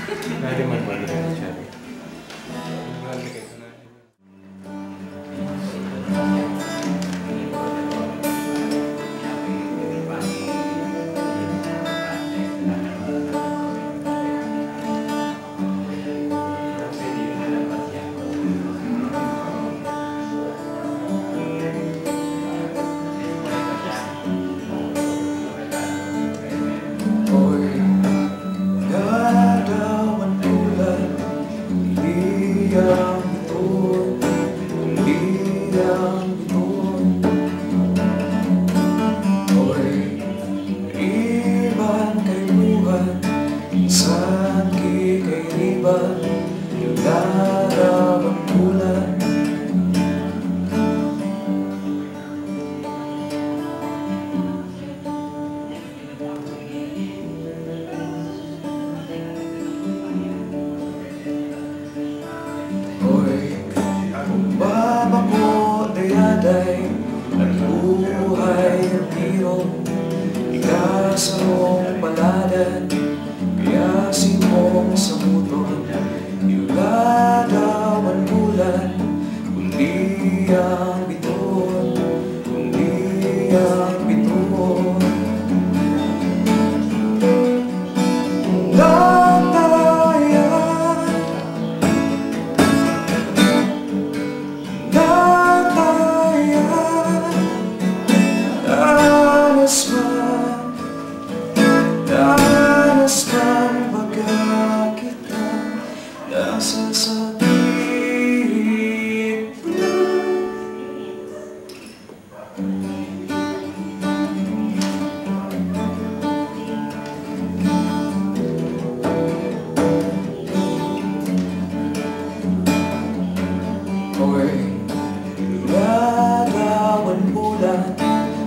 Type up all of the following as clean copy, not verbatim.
Dari mana cari? Ang buhay ng biro, ikasarong paladan, kaya simong sa muton. Wala daw ang bulan, kundi ang bituon, kundi ang bituon. Danas man baga kita nasa sakit na. Hoy, wala daw ang bulan,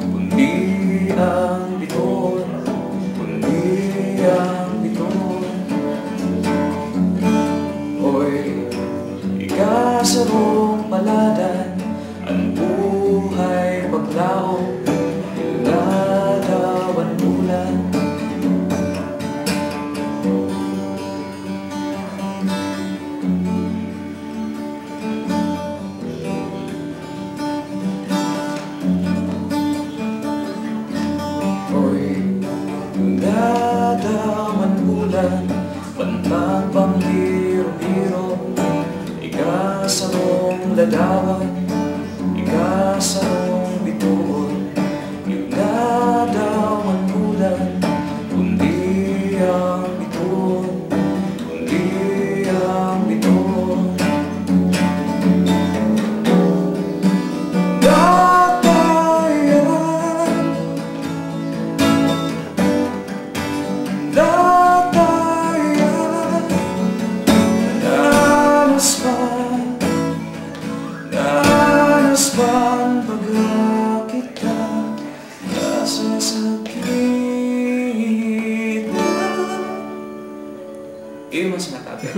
kundi ang bituon, kundi ang bituon. Hoy, ikasarong paladan, ang buhay paglao, wala daw ang bulan. Dadaman bulan, pantang pambiro-biro, ikasarong ladawan, ikasarong bituon. Yung dadaman bulan, kundi ang bituon, kundi ang bituon. Danas man baga kita nasa sakit na. Iyo mas nakapit.